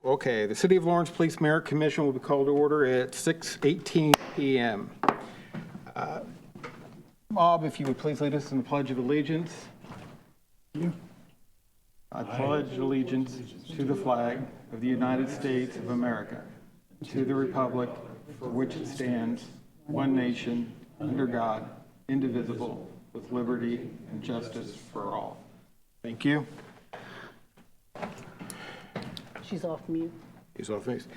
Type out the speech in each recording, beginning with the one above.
Okay, the City of Lawrence Police Merit Commission will be called to order at 6:18 PM. Bob, if you would please lead us in the Pledge of Allegiance. I pledge allegiance to the flag of the United States of America, to the republic for which it stands, one nation, under God, indivisible, with liberty and justice for all. Thank you. She's off mute. He's off face.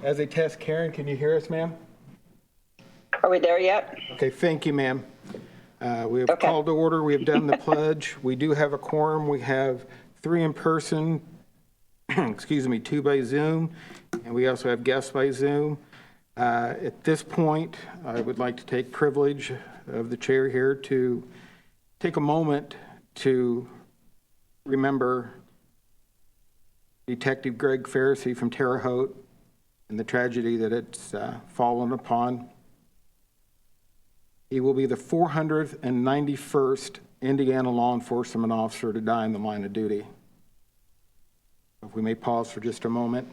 As a test, Karen, can you hear us, ma'am? Are we there yet? Okay, thank you, ma'am. We have Okay. called to order, we have done the pledge. We do have a quorum. We have 3 in person, excuse me, 2 by Zoom, and we also have guests by Zoom. At this point, I would like to take privilege of the chair here to take a moment to remember Detective Greg Pharisee from Terre Haute and the tragedy that it's fallen upon. He will be the 491st Indiana law enforcement officer to die in the line of duty. If we may pause for just a moment.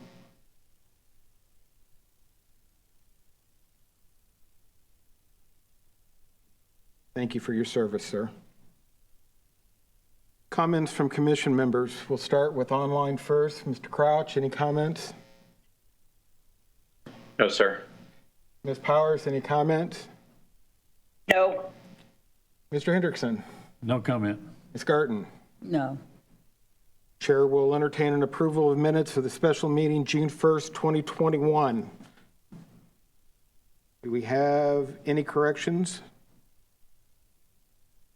Thank you for your service, sir. Comments from commission members. We'll start with online first. Mr. Crouch, any comments? No, sir. Ms. Powers, any comments? No. Mr. Hendrickson? No comment. Ms. Garten? No. Chair will entertain an approval of minutes for the special meeting June 1st, 2021. Do we have any corrections?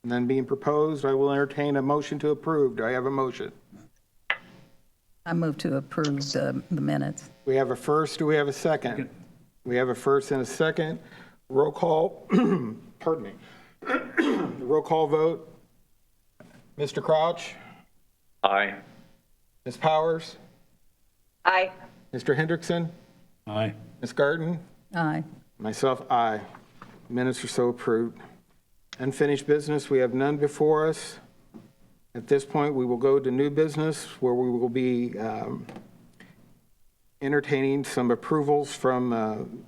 And then being proposed, I will entertain a motion to approve. Do I have a motion? I move to approve the minutes. We have a first. Do we have a second? We have a first and a second. Roll call, pardon me. Roll call vote. Mr. Crouch? Aye. Ms. Powers? Aye. Mr. Hendrickson? Aye. Ms. Garten? Aye. Myself, aye. Minutes are so approved. Unfinished business, we have none before us. At this point, we will go to new business where we will be entertaining some approvals from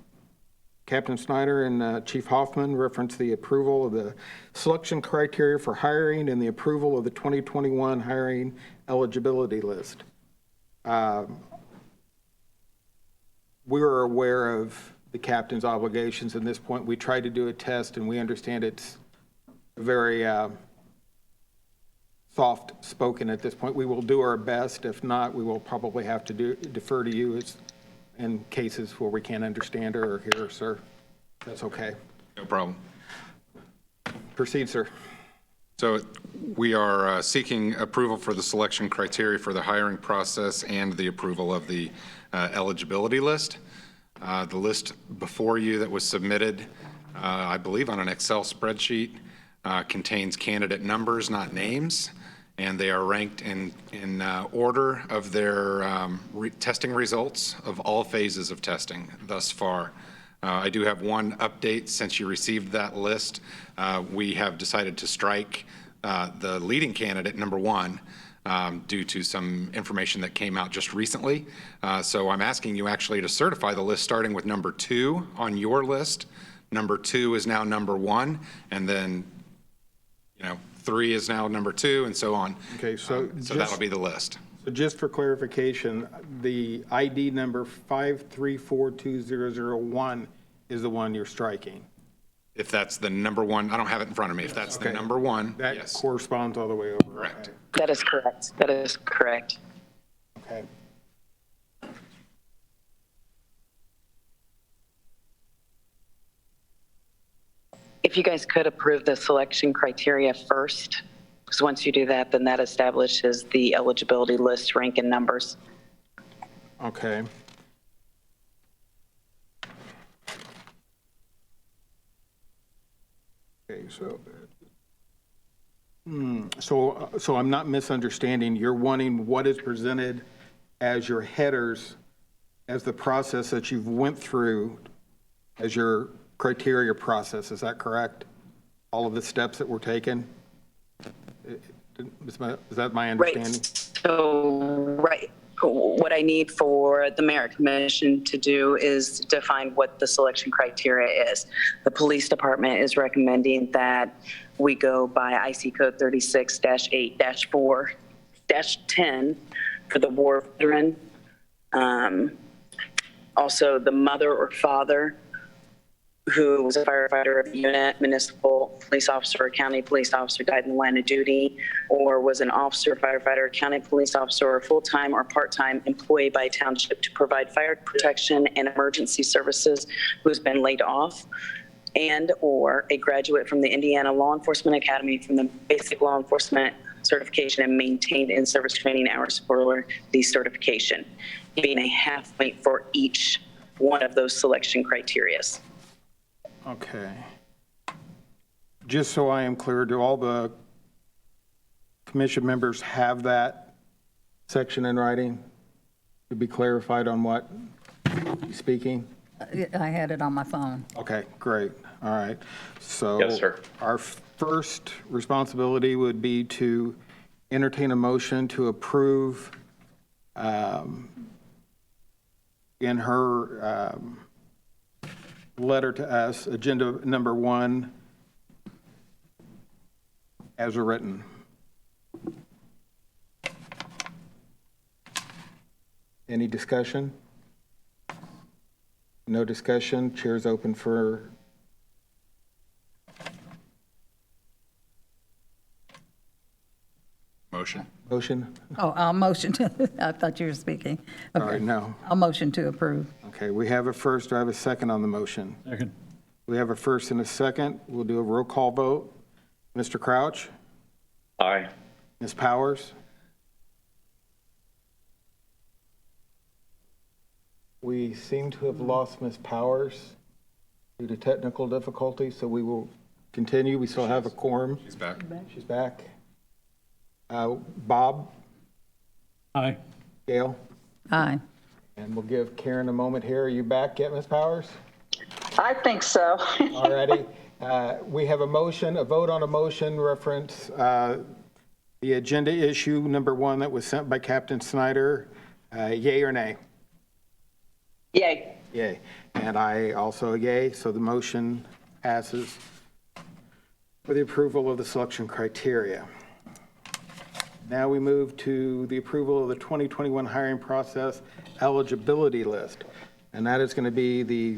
Captain Snyder and Chief Hoffman, reference the approval of the selection criteria for hiring and the approval of the 2021 hiring eligibility list. We are aware of the captain's obligations. At this point, we tried to do a test, and we understand it's very soft spoken at this point. We will do our best. If not, we will probably have to defer to you in cases where we can't understand her or hear her, sir. That's okay. No problem. Proceed, sir. So we are seeking approval for the selection criteria for the hiring process and the approval of the eligibility list. The list before you that was submitted, I believe on an Excel spreadsheet, contains candidate numbers, not names, and they are ranked in order of their testing results of all phases of testing thus far. I do have one update since you received that list. We have decided to strike the leading candidate, number 1, due to some information that came out just recently. So I'm asking you actually to certify the list starting with number 2 on your list. Number 2 is now number 1, and then 3 is now number 2, and so on. Okay, so that'll be the list. So just for clarification, the ID number 5342001 is the one you're striking. If that's the number 1, I don't have it in front of me. If that's the Okay. number 1, That yes. corresponds all the way over. Correct. That is correct. That is correct. Okay. If you guys could approve the selection criteria first, because once you do that, then that establishes the eligibility list, rank, and numbers. Okay. Okay, so I'm not misunderstanding. You're wanting what is presented as your headers, as the process that you've went through as your criteria process. Is that correct? All of the steps that were taken? Is that my understanding? Right. So, right. what I need for the Merit Commission to do is define what the selection criteria is. The police department is recommending that we go by IC Code 36-8-4-10 for the war veteran. Also, the mother or father who was a firefighter of a unit, municipal police officer, or county police officer, died in the line of duty, or was an officer, firefighter, county police officer, or full-time or part-time employee by a township to provide fire protection and emergency services who's been laid off, and or a graduate from the Indiana Law Enforcement Academy from the basic law enforcement certification and maintained in-service training hours for the certification, being a half point for each one of those selection criterias. Okay. Just so I am clear, do all the commission members have that section in writing to be clarified on what you're speaking? I had it on my phone. Okay, great. All right. So Yes, sir. our first responsibility would be to entertain a motion to approve in her letter to us, agenda number 1, as written. Any discussion? No discussion. Chair's open for Motion? motion. Oh, I'll motion to, I thought you were speaking. All Okay. right, no. I'll motion to approve. Okay, we have a first. Do I have a second on the motion? Second. We have a first and a second. We'll do a roll call vote. Mr. Crouch? Aye. Ms. Powers? We seem to have lost Ms. Powers due to technical difficulties, so we will continue. We still have a quorum. He's back. She's back. Bob? Aye. Gail? Aye. And we'll give Karen a moment here. Are you back yet, Ms. Powers? I think so. All righty. We have a motion, a vote on a motion reference the agenda issue number 1 that was sent by Captain Snyder. Yay or nay? Yay. Yay. And I also yay, so the motion passes for the approval of the selection criteria. Now we move to the approval of the 2021 hiring process eligibility list. And that is going to be the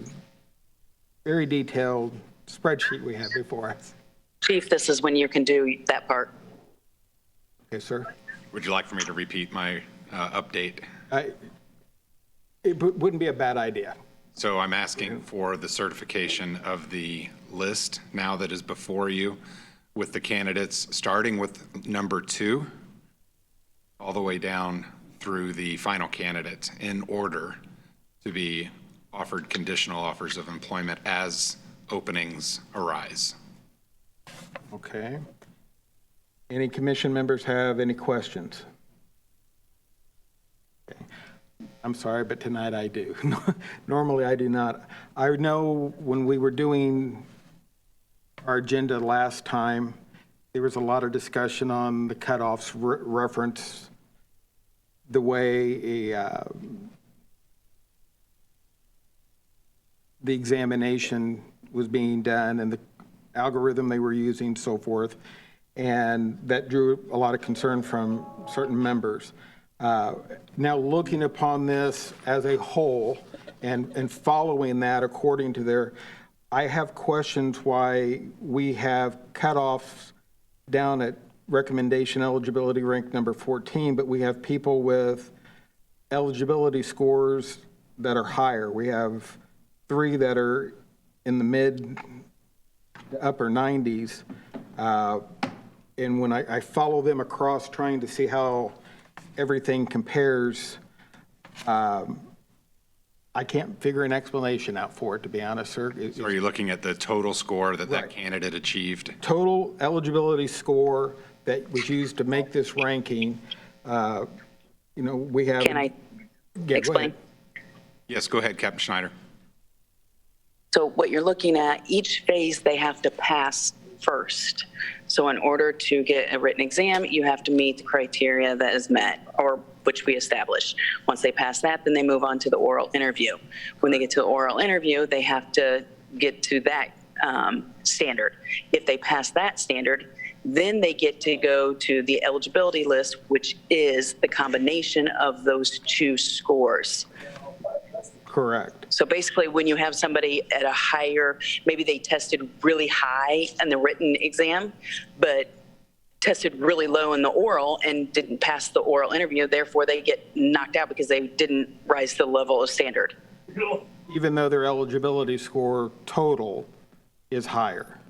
very detailed spreadsheet we have before us. Chief, this is when you can do that part. Okay, sir? Would you like for me to repeat my update? It wouldn't be a bad idea. So I'm asking for the certification of the list now that is before you with the candidates, starting with number 2, all the way down through the final candidate in order to be offered conditional offers of employment as openings arise. Okay. Any commission members have any questions? Okay. I'm sorry, but tonight I do. Normally I do not. I know when we were doing our agenda last time, there was a lot of discussion on the cutoffs reference the way the examination was being done and the algorithm they were using, so forth. And that drew a lot of concern from certain members. Now looking upon this as a whole and following that according to their, I have questions why we have cutoffs down at recommendation eligibility rank number 14, but we have people with eligibility scores that are higher. We have 3 that are in the mid to upper 90s. And when I follow them across trying to see how everything compares, I can't figure an explanation out for it, to be honest, sir. So are you looking at the total score that Right. that candidate achieved? Total eligibility score that was used to make this ranking, we have. Can I Yeah, go explain? ahead. Yes, go ahead, Captain Schneider. So what you're looking at, each phase they have to pass first. So in order to get a written exam, you have to meet the criteria that is met, or which we established. Once they pass that, then they move on to the oral interview. When they get to the oral interview, they have to get to that standard. If they pass that standard, then they get to go to the eligibility list, which is the combination of those two scores. Correct. So basically, when you have somebody at a higher, maybe they tested really high in the written exam, but tested really low in the oral and didn't pass the oral interview, therefore they get knocked out because they didn't rise to the level of standard. Even though their eligibility score total is higher.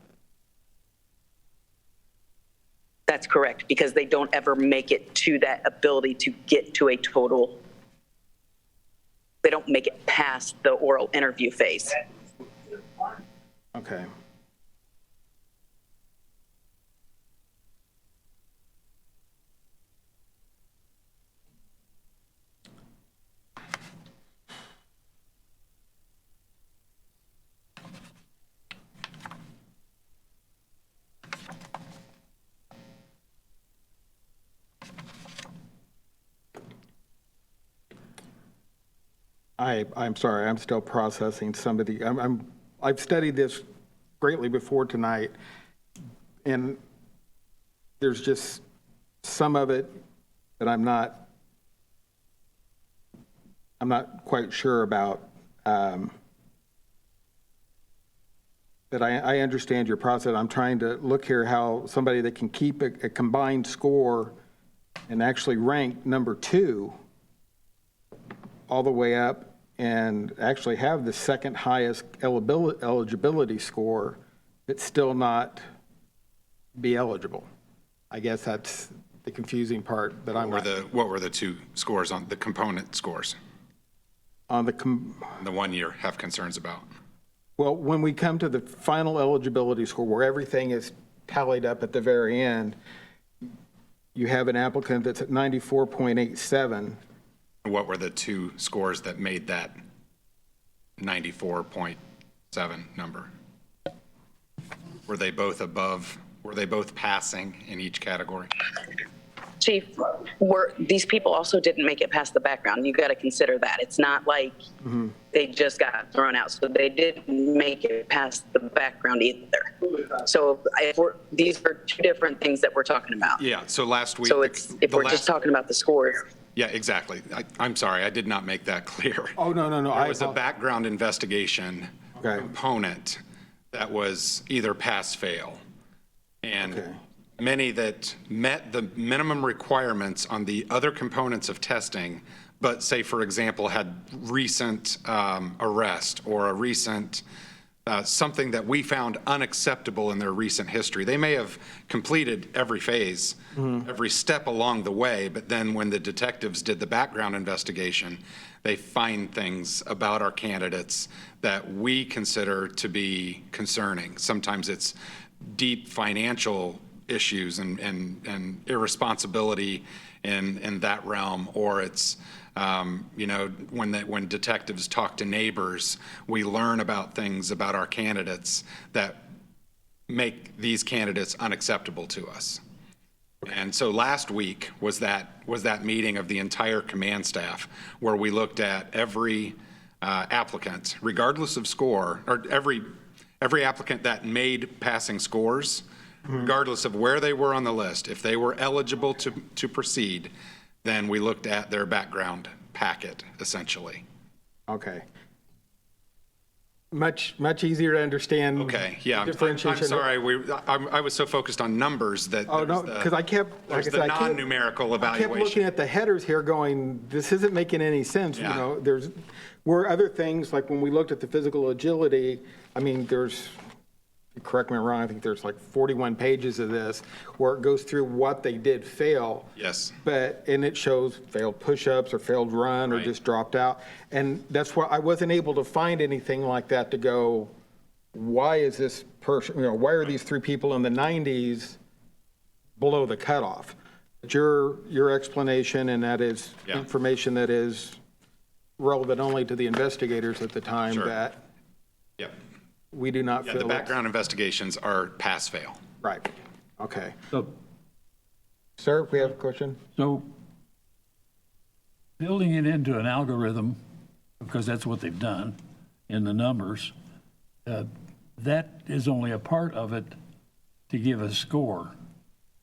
That's correct, because they don't ever make it to that ability to get to a total. They don't make it past the oral interview phase. Okay. I'm sorry, I'm still processing some of the, I've studied this greatly before tonight, and there's just some of it that I'm not quite sure about. That I understand your process. I'm trying to look here how somebody that can keep a combined score and actually rank number 2 all the way up and actually have the second highest eligibility score, but still not be eligible. I guess that's the confusing part that I'm. What were the two scores on the component scores? On the The one you have concerns about? Well, when we come to the final eligibility score, where everything is tallied up at the very end, you have an applicant that's at 94.87. What were the two scores that made that 94.7 number? Were they both above, were they both passing in each category? Chief, these people also didn't make it past the background. You got to consider that. It's not like they just got thrown out. So they didn't make it past the background either. So these are two different things that we're talking about. Yeah, so last week. So it's, if we're just talking about the scores. Yeah, exactly. I'm sorry, I did not make that clear. Oh, no. There was a background investigation Okay. component that was either pass, fail. And Okay. many that met the minimum requirements on the other components of testing, but say, for example, had recent arrest or a recent something that we found unacceptable in their recent history. They may have completed every phase, every step along the way, but then when the detectives did the background investigation, they find things about our candidates that we consider to be concerning. Sometimes it's deep financial issues and irresponsibility in that realm, or it's when detectives talk to neighbors, we learn about things about our candidates that make these candidates unacceptable to us. And so last week was that meeting of the entire command staff where we looked at every applicant, regardless of score, or every applicant that made passing scores, regardless of where they were on the list. If they were eligible to proceed, then we looked at their background packet, essentially. Okay. Much easier to understand. Okay, yeah, I'm Differentiation. sorry, I was so focused on numbers that. Oh, no, because I kept, like I There's said, the non-numerical I kept looking evaluation. at the headers here going, this isn't making any sense, you Yeah. know? There were other things, like when we looked at the physical agility, I mean, correct me if I'm wrong, I think there's like 41 pages of this where it goes through what they did fail. Yes. And it shows failed push-ups or failed run or Right. just dropped out. And that's why I wasn't able to find anything like that to go, why is this person, why are these 3 people in the 90s below the cutoff? But your explanation, and that is Yeah. information that is relevant only to the investigators at the time, Sure. that Yep. we do not Yeah, feel. the background investigations are pass-fail. Right, okay. So, Sir, we have a question? so building it into an algorithm, because that's what they've done in the numbers, that is only a part of it to give a score.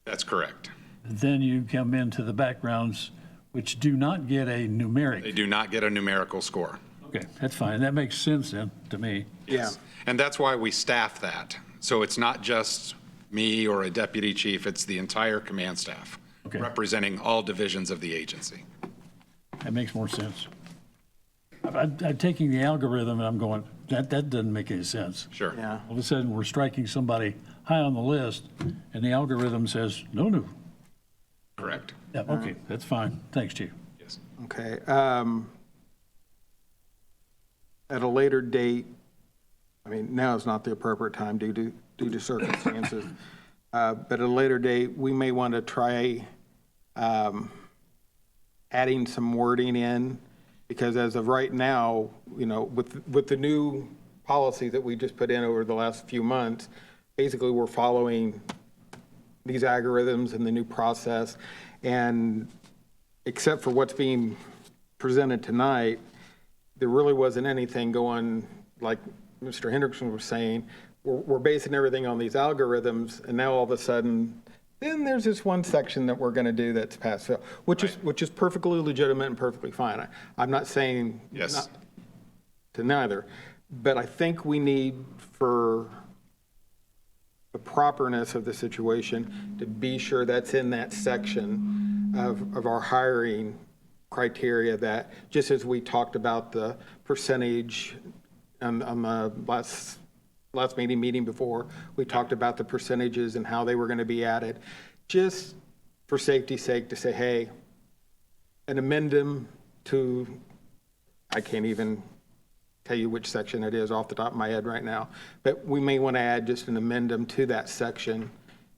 That's correct. Then you come into the backgrounds, which do not get a They numeric. do not get a numerical score. Okay, that's fine. That makes sense then, to me. Yeah. And that's why we staff that. So it's not just me or a deputy chief, it's the entire command staff, Okay. representing all divisions of the agency. That makes more sense. I'm taking the algorithm and I'm going, that doesn't make any sense. Sure. Yeah. All of a sudden, we're striking somebody high on the list, and the algorithm says, no. Correct. Yeah, okay, that's fine. Thanks, Chief. Yes. Okay. At a later date, I mean, now is not the appropriate time due to circumstances, but at a later date, we may want to try adding some wording in, because as of right now, with the new policy that we just put in over the last few months, basically we're following these algorithms and the new process, and except for what's being presented tonight, there really wasn't anything going, like Mr. Hendrickson was saying, we're basing everything on these algorithms, and now all of a sudden, then there's this one section that we're going to do that's pass-fail, which is perfectly legitimate and perfectly fine. I'm not saying Yes. not to neither, but I think we need, for the properness of the situation, to be sure that's in that section of our hiring criteria, that just as we talked about the percentage on the last meeting before, we talked about the percentages and how they were going to be added, just for safety's sake, to say, hey, an amendment to, I can't even tell you which section it is off the top of my head right now, but we may want to add just an amendment to that section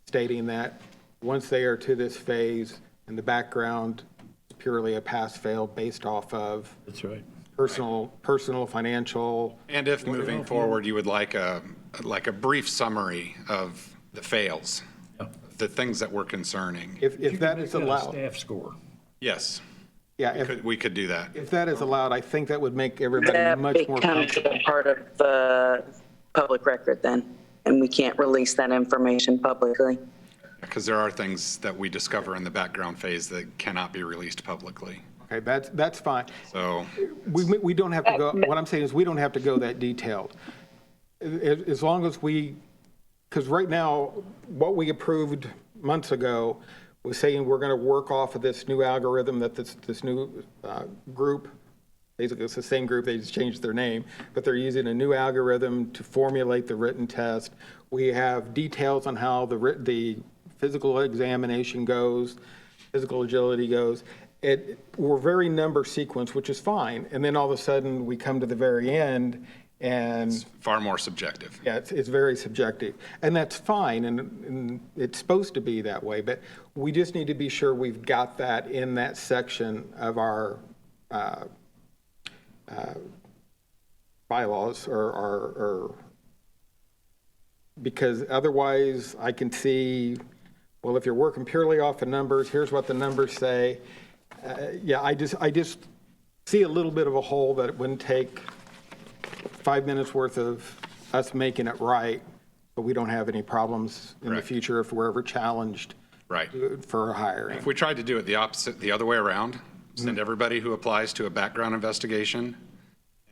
stating that once they are to this phase and the background is purely a pass-fail based off of That's right. personal, financial. And if moving forward, you would like a brief summary of the fails, the things that were concerning. If that is allowed, Staff score. Yes, yeah, we could do that. if that is allowed, I think that would make everybody That much more becomes comfortable. a part of the public record then, and we can't release that information publicly. Because there are things that we discover in the background phase that cannot be released publicly. Okay, that's fine. So, We don't have to go, what I'm saying is we don't have to go that detailed. As long as because right now, what we approved months ago was saying we're going to work off of this new algorithm that this new group, basically it's the same group, they just changed their name, but they're using a new algorithm to formulate the written test. We have details on how the physical examination goes, physical agility goes. We're very number sequence, which is fine. And then all of a sudden, we come to the very end, and far more subjective. yeah, it's very subjective. And that's fine, and it's supposed to be that way. But we just need to be sure we've got that in that section of our bylaws, or because otherwise, I can see, well, if you're working purely off of numbers, here's what the numbers say. Yeah, I just see a little bit of a hole that it wouldn't take 5 minutes worth of us making it right, but we don't have any problems in the Correct. future if we're ever challenged Right. for hiring. If we tried to do it the opposite, the other way around, send everybody who applies to a background investigation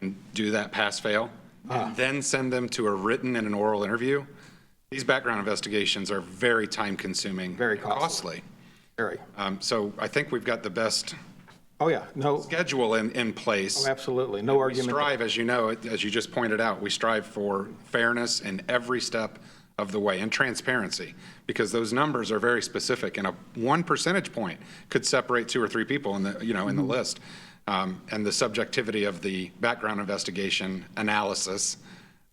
and do that pass-fail, and then send them to a written and an oral interview, these background investigations are very time-consuming. Very and costly. Very. So I think we've got the best Oh, yeah, no, schedule in place. oh, absolutely, no We argument. strive, as you know, as you just pointed out, we strive for fairness in every step of the way and transparency, because those numbers are very specific, and a 1 percentage point could separate 2 or 3 people in the, in the list. And the subjectivity of the background investigation analysis.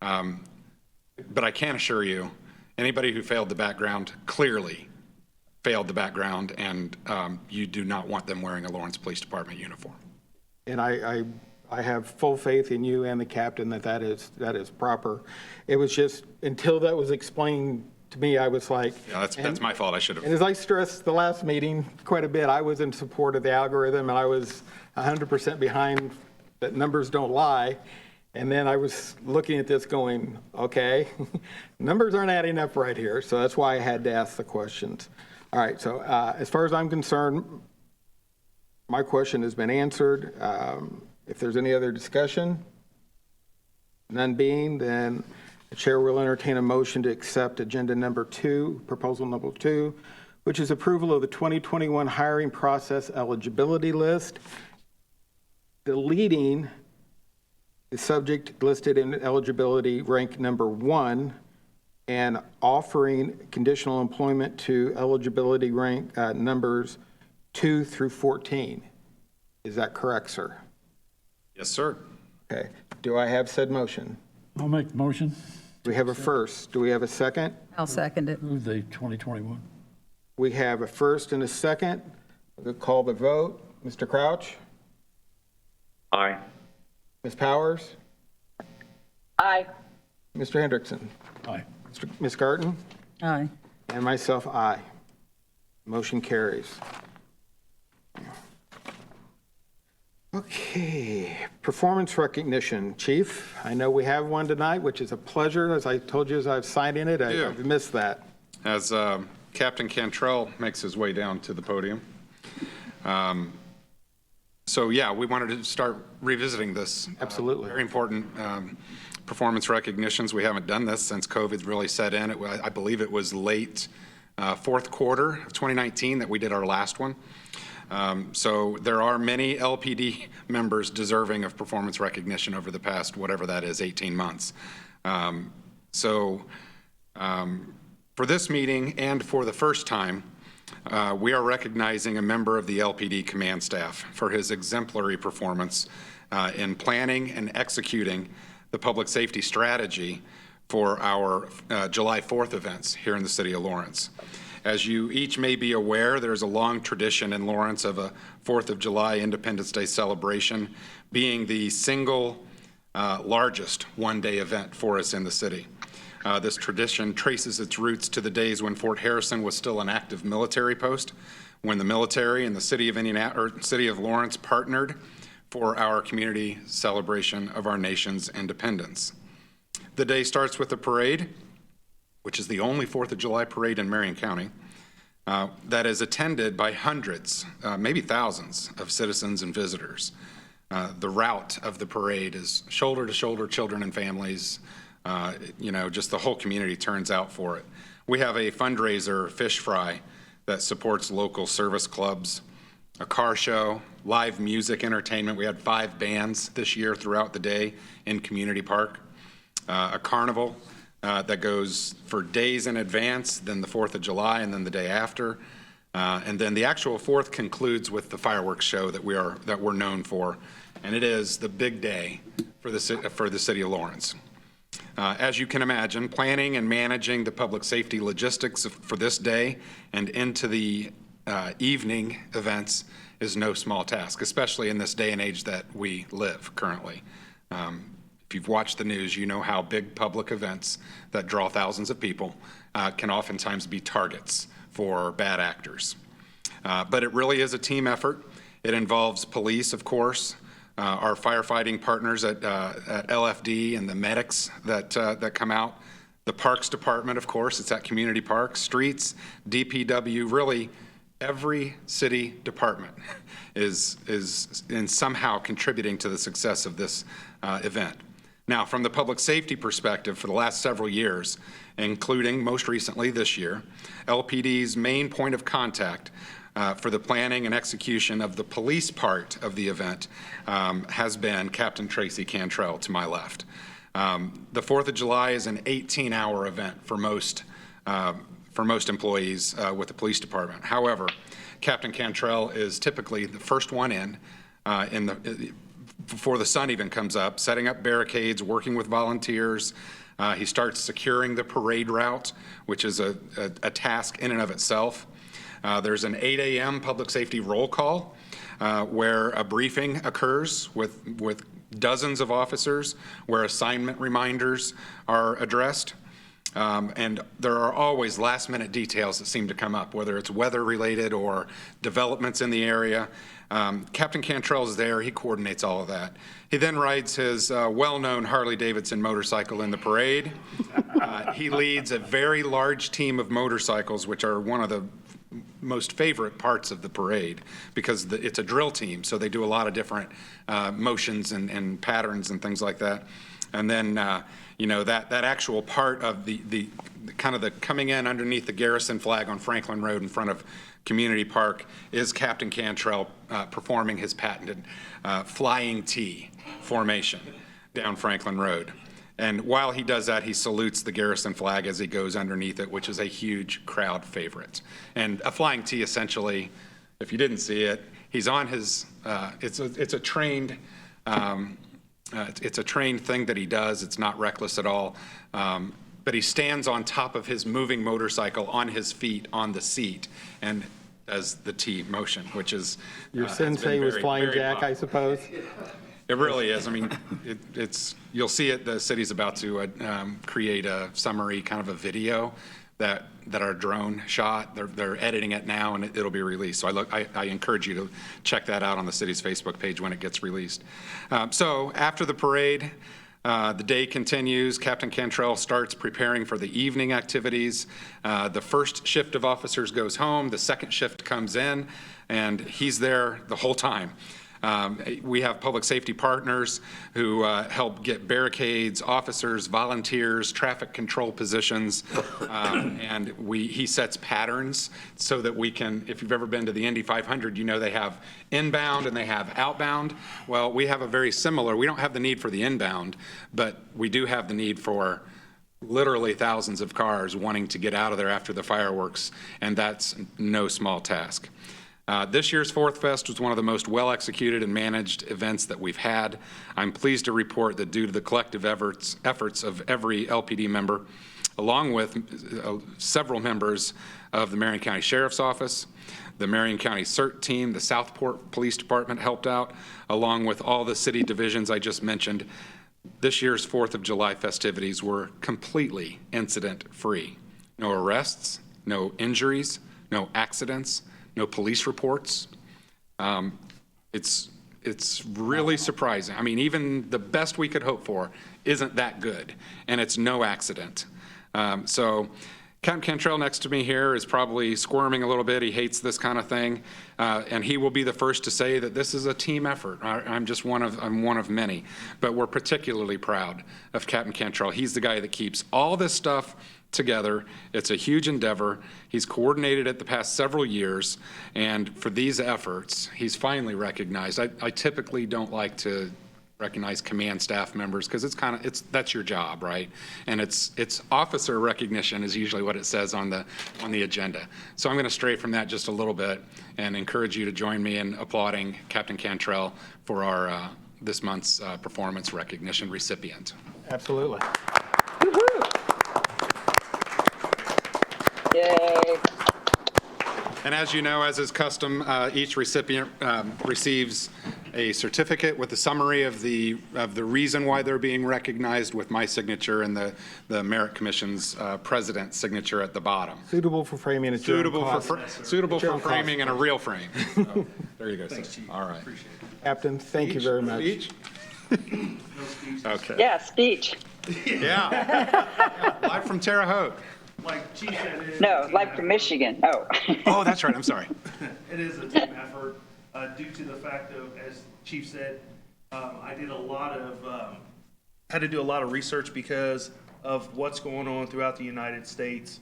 But I can assure you, anybody who failed the background clearly failed the background, and you do not want them wearing a Lawrence Police Department uniform. And I have full faith in you and the captain that is proper. It was just, until that was explained to me, I was like. Yeah, that's my fault. I should And have. as I stressed the last meeting quite a bit, I was in support of the algorithm, and I was 100% behind that numbers don't lie. And then I was looking at this going, okay, numbers aren't adding up right here, so that's why I had to ask the questions. All right, so as far as I'm concerned, my question has been answered. If there's any other discussion, none being, then the chair will entertain a motion to accept agenda number 2, proposal number 2, which is approval of the 2021 hiring process eligibility list, deleting the subject listed in eligibility rank number 1 and offering conditional employment to eligibility rank numbers 2 through 14. Is that correct, sir? Yes, sir. Okay. Do I have said motion? I'll make the motion. Do we have a first? Do we have a second? I'll second it. Approve the 2021. We have a first and a second. We'll call the vote. Mr. Crouch? Aye. Ms. Powers? Aye. Mr. Hendrickson? Aye. Ms. Garten? Aye. And myself, aye. Motion carries. Okay, performance recognition. Chief, I know we have one tonight, which is a pleasure. As I told you, as I've signed in it, Yeah. I've missed that. As Captain Cantrell makes his way down to the podium. So yeah, we wanted to start revisiting this. Absolutely. Very important performance recognitions. We haven't done this since COVID's really set in. I believe it was late fourth quarter of 2019 that we did our last one. So there are many LPD members deserving of performance recognition over the past, whatever that is, 18 months. For this meeting and for the first time, we are recognizing a member of the LPD command staff for his exemplary performance in planning and executing the public safety strategy for our July 4th events here in the city of Lawrence. As you each may be aware, there's a long tradition in Lawrence of a 4th of July Independence Day celebration being the single largest one-day event for us in the city. This tradition traces its roots to the days when Fort Harrison was still an active military post, when the military and the city of Lawrence partnered for our community celebration of our nation's independence. The day starts with a parade, which is the only 4th of July parade in Marion County, that is attended by hundreds, maybe thousands of citizens and visitors. The route of the parade is shoulder to shoulder, children and families. Just the whole community turns out for it. We have a fundraiser, fish fry, that supports local service clubs, a car show, live music entertainment. We had 5 bands this year throughout the day in Community Park, a carnival that goes for days in advance, then the 4th of July, and then the day after. And then the actual 4th concludes with the fireworks show that we're known for. And it is the big day for the city of Lawrence. As you can imagine, planning and managing the public safety logistics for this day and into the evening events is no small task, especially in this day and age that we live currently. If you've watched the news, you know how big public events that draw thousands of people can oftentimes be targets for bad actors. But it really is a team effort. It involves police, of course, our firefighting partners at LFD and the medics that come out, the Parks Department, of course, it's at Community Parks, streets, DPW, really every city department is in somehow contributing to the success of this event. Now, from the public safety perspective, for the last several years, including most recently this year, LPD's main point of contact for the planning and execution of the police part of the event has been Captain Tracy Cantrell to my left. The 4th of July is an 18-hour event for most employees with the police department. However, Captain Cantrell is typically the first one in before the sun even comes up, setting up barricades, working with volunteers. He starts securing the parade route, which is a task in and of itself. There's an 8 a.m. public safety roll call where a briefing occurs with dozens of officers, where assignment reminders are addressed. And there are always last-minute details that seem to come up, whether it's weather-related or developments in the area. Captain Cantrell is there. He coordinates all of that. He then rides his well-known Harley-Davidson motorcycle in the parade. He leads a very large team of motorcycles, which are one of the most favorite parts of the parade because it's a drill team, so they do a lot of different motions and patterns and things like that. And then, that actual part of the kind of the coming in underneath the Garrison flag on Franklin Road in front of Community Park is Captain Cantrell performing his patented flying T formation down Franklin Road. And while he does that, he salutes the Garrison flag as he goes underneath it, which is a huge crowd favorite. And a flying T, essentially, if you didn't see it, he's on his, it's a trained thing that he does. It's not reckless at all. But he stands on top of his moving motorcycle on his feet on the seat and does the T motion, which is Your has been sensei was very, Flying very Jack, popular. I suppose? It really is. I mean, it's you'll see it. The city's about to create a summary, kind of a video that our drone shot. They're editing it now, and it'll be released. So I encourage you to check that out on the city's Facebook page when it gets released. So after the parade, the day continues. Captain Cantrell starts preparing for the evening activities. The first shift of officers goes home. The second shift comes in, and he's there the whole time. We have public safety partners who help get barricades, officers, volunteers, traffic control positions, and he sets patterns so that we can, if you've ever been to the Indy 500, they have inbound and they have outbound. Well, we have a very similar, we don't have the need for the inbound, but we do have the need for literally thousands of cars wanting to get out of there after the fireworks, and that's no small task. This year's Fourth Fest was one of the most well-executed and managed events that we've had. I'm pleased to report that due to the collective efforts of every LPD member, along with several members of the Marion County Sheriff's Office, the Marion County CERT team, the Southport Police Department helped out, along with all the city divisions I just mentioned. This year's 4th of July festivities were completely incident-free. No arrests, no injuries, no accidents, no police reports. It's really surprising. I mean, even the best we could hope for isn't that good, and it's no accident. So Captain Cantrell next to me here is probably squirming a little bit. He hates this kind of thing, and he will be the first to say that this is a team effort. I'm one of many, but we're particularly proud of Captain Cantrell. He's the guy that keeps all this stuff together. It's a huge endeavor. He's coordinated it the past several years, and for these efforts, he's finally recognized. I typically don't like to recognize command staff members because that's your job, right? And it's officer recognition is usually what it says on the agenda. So I'm going to stray from that just a little bit and encourage you to join me in applauding Captain Cantrell for our this month's performance recognition recipient. Absolutely. Yay. And as you know, as is custom, each recipient receives a certificate with a summary of the reason why they're being recognized with my signature and the Merit Commission's president's signature at the bottom. Suitable for framing at your own cost. Suitable for Your own cost. framing and a real frame. So, there you go. Thanks, Chief. All right. Captain, thank you very much. Speech? Okay. Yeah, speech. Yeah. Live from Terre Haute. Like Chief said, it is No, like from Michigan. Oh. Oh, that's right. I'm sorry. it is a team effort due to the fact of, as Chief said, I did had to do a lot of research because of what's going on throughout the United States.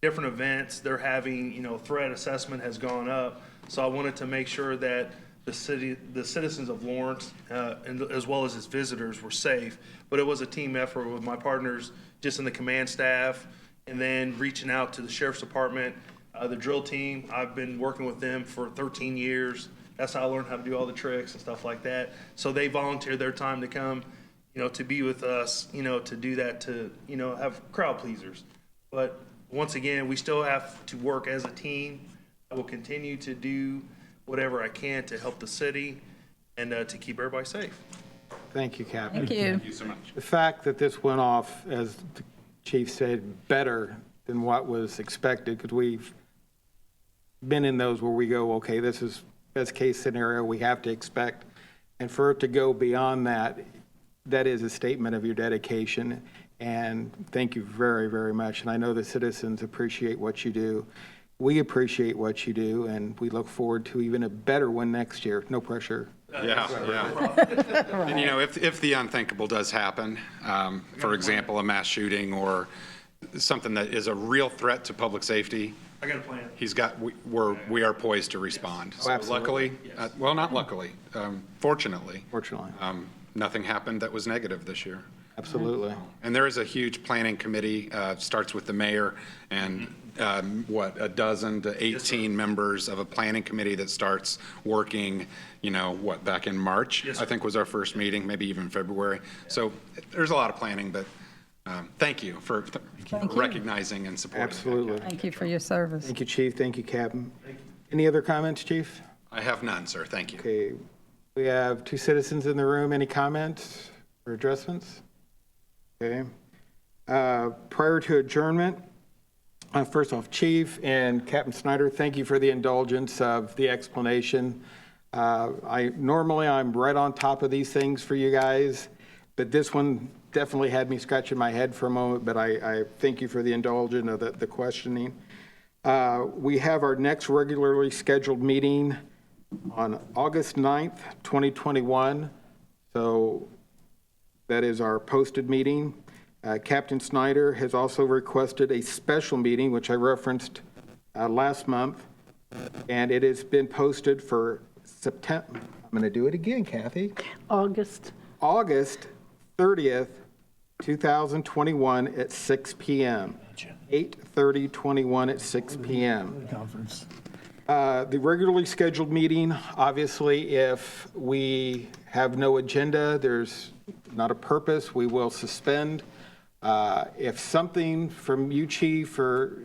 Different events they're having, threat assessment has gone up. So I wanted to make sure that the citizens of Lawrence, and as well as its visitors, were safe. But it was a team effort with my partners just in the command staff, and then reaching out to the Sheriff's Department, the drill team. I've been working with them for 13 years. That's how I learned how to do all the tricks and stuff like that. So they volunteered their time to come, to be with us, to do that, to, have crowd pleasers. But once again, we still have to work as a team. I will continue to do whatever I can to help the city and to keep everybody safe. Thank you, Captain. Thank you. Thank you so much. The fact that this went off, as the Chief said, better than what was expected, because we've been in those where we go, okay, this is best case scenario, we have to expect. And for it to go beyond that, that is a statement of your dedication. And thank you very, very much. And I know the citizens appreciate what you do. We appreciate what you do, and we look forward to even a better one next year. No pressure. Yeah, yeah. And, you know, if the unthinkable does happen, for example, a mass shooting or something that is a real threat to public safety, I got a plan. we are poised to respond. So absolutely. luckily, well, not luckily, fortunately, Fortunately. nothing happened that was negative this year. Absolutely. And there is a huge planning committee, starts with the mayor and, a dozen to 18 members of a planning committee that starts working, back in March, Yes, I think was our first meeting, maybe even February. So there's a lot of planning, but thank you for recognizing and supporting. Absolutely. Thank you for your service. Thank you, Chief. Thank you, Captain. Any other comments, Chief? I have none, sir. Thank you. Okay. We have 2 citizens in the room. Any comments or addressments? Okay. Prior to adjournment, first off, Chief and Captain Snyder, thank you for the indulgence of the explanation. Normally I'm right on top of these things for you guys, but this one definitely had me scratching my head for a moment, but I thank you for the indulgence of the questioning. We have our next regularly scheduled meeting on August 9th, 2021. So that is our posted meeting. Captain Snyder has also requested a special meeting, which I referenced last month, and it has been posted for September. I'm going to do it again, Kathy. August. August 30th, 2021 at 6 p.m. 8/30/21 at 6 p.m. Conference. The regularly scheduled meeting, obviously, if we have no agenda, there's not a purpose, we will suspend. If something from you, Chief, or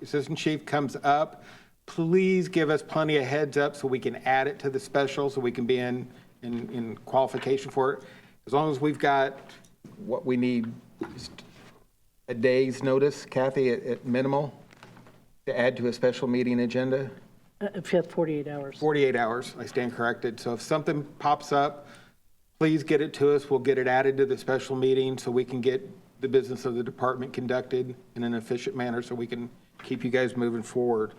Assistant Chief comes up, please give us plenty of heads up so we can add it to the special, so we can be in qualification for it. As long as we've got what we need, just a day's notice, Kathy, at minimal, to add to a special meeting agenda. If you have 48 hours. 48 hours, I stand corrected. So if something pops up, please get it to us. We'll get it added to the special meeting so we can get the business of the department conducted in an efficient manner so we can keep you guys moving forward.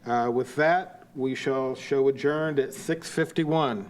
With that, we shall show adjourned at 6:51.